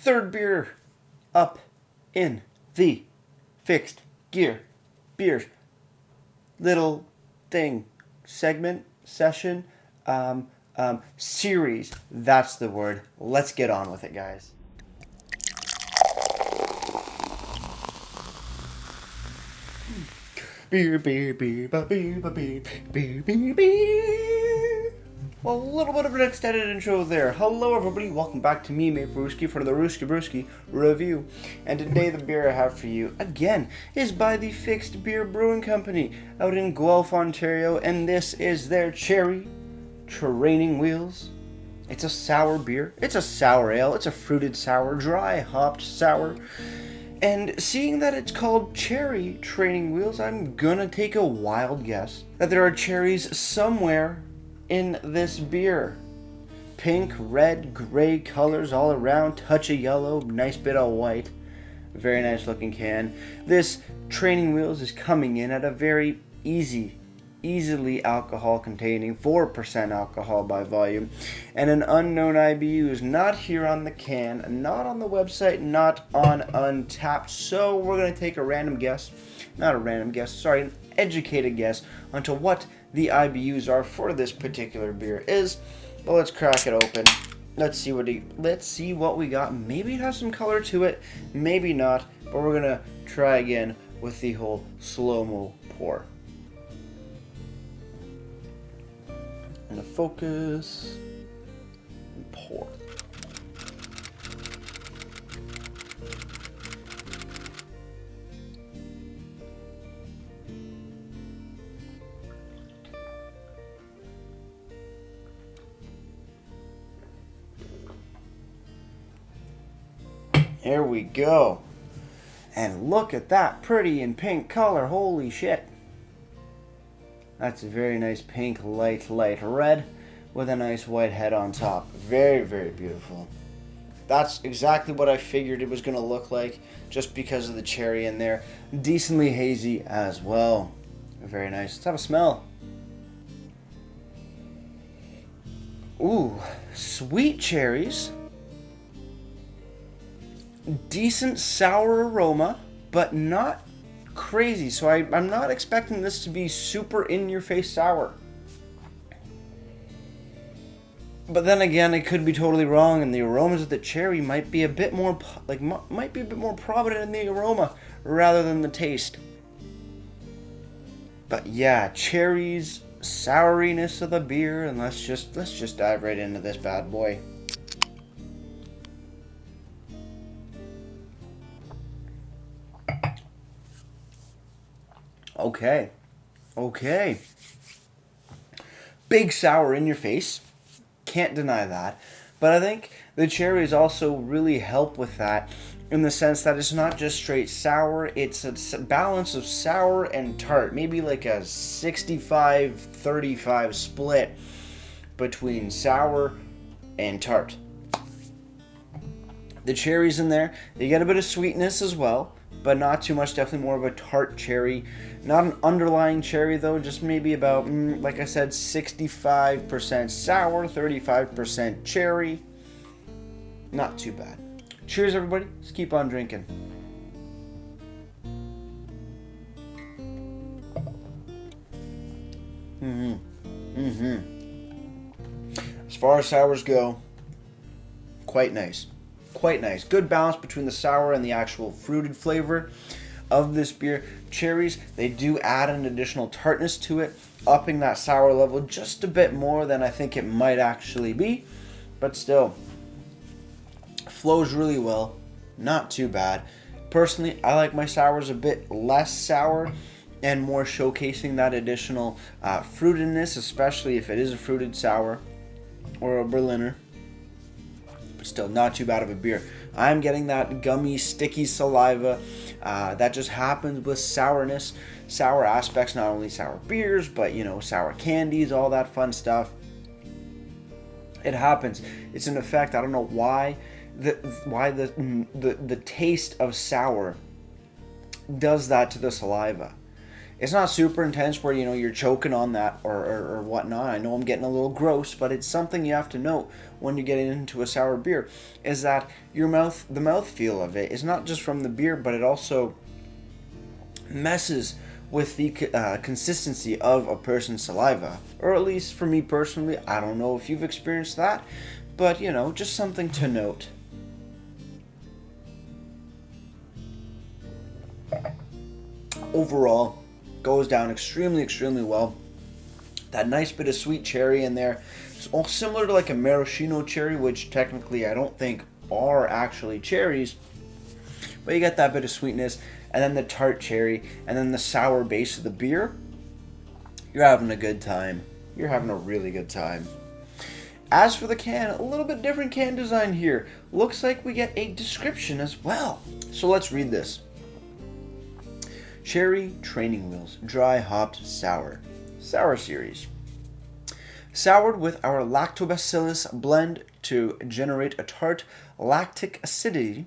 third beer up in the Fixed Gear Beers little thing, segment, session, series. That's the word. Let's get on with it, guys. Beer, beer, beer, beer, beer, beer, beer, beer, beer. Well, a little bit of an extended intro there. Hello, everybody. Welcome back to me, Mate Brewski, for the Rooski Brewski review. And today, the beer I have for you, again, is by the Fixed Beer Brewing Company out in Guelph, Ontario. And this is their Cherry Training Wheels. It's a sour beer. It's a sour ale. It's a fruited sour, dry hopped sour. And seeing that it's called Cherry Training Wheels, I'm gonna take a wild guess that there are cherries somewhere in this beer. Pink, red, gray colors all around, touch of yellow, nice bit of white. Very nice looking can. This Training Wheels is coming in at a very easily alcohol containing 4% alcohol by volume, and an unknown IBU is not here on the can, not on the website, not on Untapped. So we're going to take a random guess, an educated guess onto what the IBUs are for this particular beer is. But let's crack it open. Let's see what we got. Maybe it has some color to it, maybe not, but we're going to try again with the whole slow-mo pour. And the focus, and pour. There we go. And look at that pretty and pink color. Holy shit. That's a very nice pink, light red with a nice white head on top. Very, very beautiful. That's exactly what I figured it was going to look like, just because of the cherry in there. Decently hazy as well. Very nice. Let's have a smell. Ooh, sweet cherries. Decent sour aroma, but not crazy. So I'm not expecting this to be super in-your-face sour. But then again, I could be totally wrong, and the aromas of the cherry might be a bit more prominent in the aroma rather than the taste. But yeah, cherries, souriness of the beer, and let's just dive right into this bad boy. Okay. Big sour in your face. Can't deny that. But I think the cherries also really help with that, in the sense that it's not just straight sour, it's a balance of sour and tart. Maybe like a 65-35 split between sour and tart. The cherries in there, they get a bit of sweetness as well, but not too much. Definitely more of a tart cherry. Not an underlying cherry though, just maybe about, like I said, 65% sour, 35% cherry. Not too bad. Cheers, everybody. Let's keep on drinking. As far as sours go, quite nice. Good balance between the sour and the actual fruited flavor of this beer. Cherries, they do add an additional tartness to it, upping that sour level just a bit more than I think it might actually be. But still, flows really well. Not too bad. Personally, I like my sours a bit less sour and more showcasing that additional fruitedness, especially if it is a fruited sour or a Berliner. Still not too bad of a beer. I'm getting that gummy, sticky saliva that just happens with sourness, sour aspects, not only sour beers, but sour candies, all that fun stuff. It happens. It's an effect. I don't know why the taste of sour does that to the saliva. It's not super intense where, you're choking on that or whatnot. I know I'm getting a little gross, but it's something you have to note when you're getting into a sour beer, is that the mouthfeel of it is not just from the beer, but it also messes with the consistency of a person's saliva. Or at least for me personally, I don't know if you've experienced that, but, just something to note. Overall, goes down extremely well. That nice bit of sweet cherry in there. It's all similar to like a maraschino cherry, which technically I don't think are actually cherries. But you get that bit of sweetness, and then the tart cherry, and then the sour base of the beer. You're having a good time. You're having a really good time. As for the can, a little bit different can design here. Looks like we get a description as well. So let's read this. Cherry Training Wheels, dry hopped sour. Sour series. Soured with our lactobacillus blend to generate a tart lactic acidity,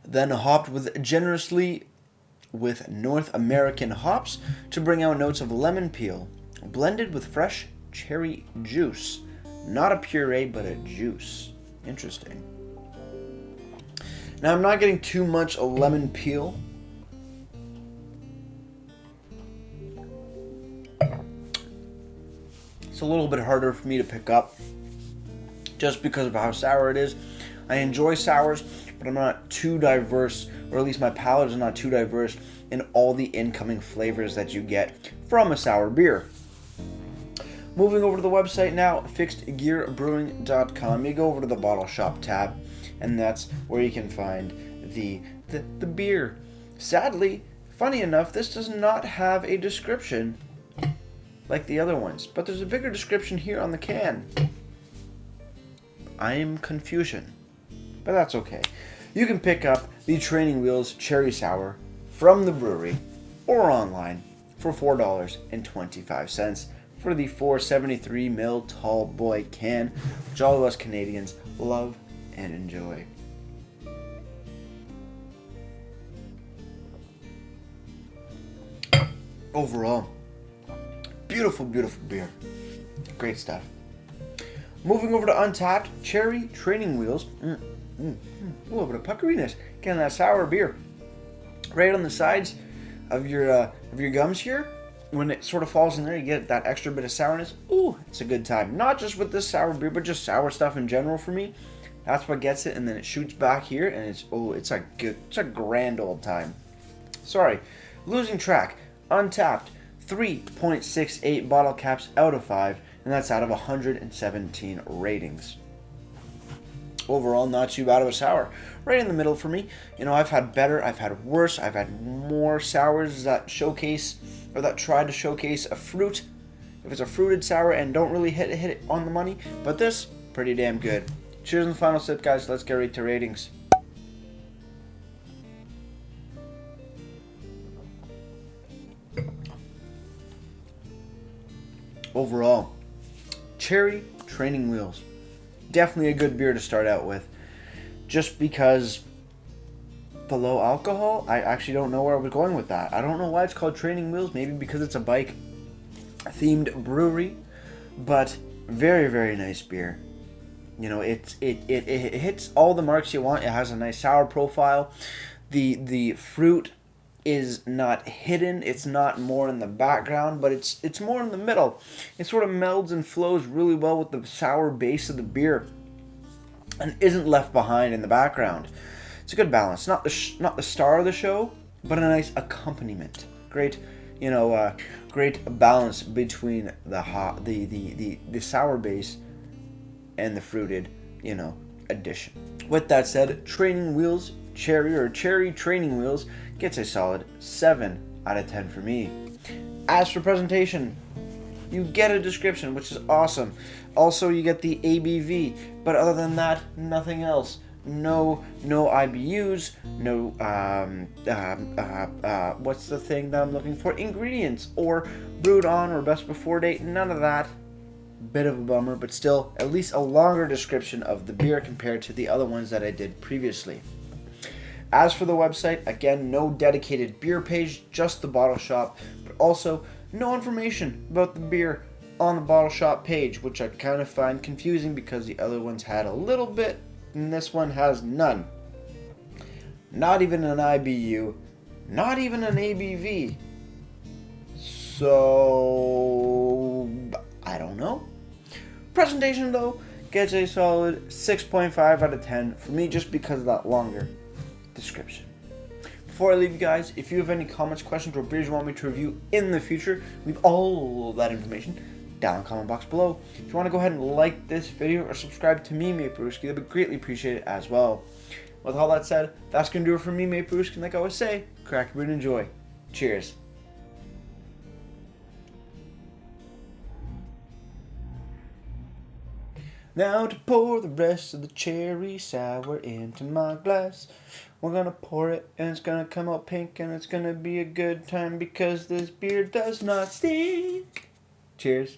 then hopped generously with North American hops to bring out notes of lemon peel, blended with fresh cherry juice. Not a puree, but a juice. Interesting. Now I'm not getting too much lemon peel. It's a little bit harder for me to pick up just because of how sour it is. I enjoy sours, but I'm not too diverse, or at least my palate is not too diverse in all the incoming flavors that you get from a sour beer. Moving over to the website now, fixedgearbrewing.com. You go over to the bottle shop tab, and that's where you can find the beer. Sadly, funny enough, this does not have a description like the other ones, but there's a bigger description here on the can. I'm confusion, but that's okay. You can pick up the Training Wheels Cherry Sour from the brewery or online for $4.25 for the 473 ml tall boy can, which all of us Canadians love and enjoy. Overall, beautiful beer. Great stuff. Moving over to Untappd, Cherry Training Wheels. A little bit of puckeriness. Getting that sour beer. Right on the sides of your gums here. When it sort of falls in there, you get that extra bit of sourness. Ooh, it's a good time. Not just with this sour beer, but just sour stuff in general for me. That's what gets it, and then it shoots back here, and it's a grand old time. Sorry, losing track. Untappd, 3.68 bottle caps out of 5, and that's out of 117 ratings. Overall, not too bad of a sour. Right in the middle for me. I've had better, I've had worse, I've had more sours that showcase, or that try to showcase a fruit. If it's a fruited sour and don't really hit it on the money. But this, pretty damn good. Cheers on the final sip, guys. Let's get right to ratings. Overall, Cherry Training Wheels. Definitely a good beer to start out with. Just because the low alcohol, I actually don't know where I was going with that. I don't know why it's called Training Wheels. Maybe because it's a bike themed brewery. But very, very nice beer. It hits all the marks you want. It has a nice sour profile. The fruit is not hidden. It's not more in the background, but it's more in the middle. It sort of melds and flows really well with the sour base of the beer, and isn't left behind in the background. It's a good balance. Not the star of the show, but a nice accompaniment. Great, great balance between the sour base and the fruited, addition. With that said, Training Wheels Cherry Training Wheels gets a solid 7 out of 10 for me. As for presentation, you get a description, which is awesome. Also, you get the ABV, but other than that, nothing else. No IBUs, no, what's the thing that I'm looking for? Ingredients, or brewed on, or best before date, none of that. Bit of a bummer, but still, at least a longer description of the beer compared to the other ones that I did previously. As for the website, again, no dedicated beer page, just the bottle shop, but also no information about the beer on the bottle shop page, which I kind of find confusing because the other ones had a little bit and this one has none. Not even an IBU, not even an ABV. So, I don't know. Presentation though gets a solid 6.5 out of 10 for me just because of that longer description. Before I leave you guys, if you have any comments, questions, or beers you want me to review in the future, leave all that information down in the comment box below. If you want to go ahead and like this video or subscribe to me, Mate Brewski, that'd be greatly appreciated as well. With all that said, that's going to do it for me, Mate Brewski, and like I always say, crack a beer and enjoy. Cheers. Now to pour the rest of the cherry sour into my glass. We're gonna pour it and it's gonna come out pink and it's gonna be a good time because this beer does not stink. Cheers.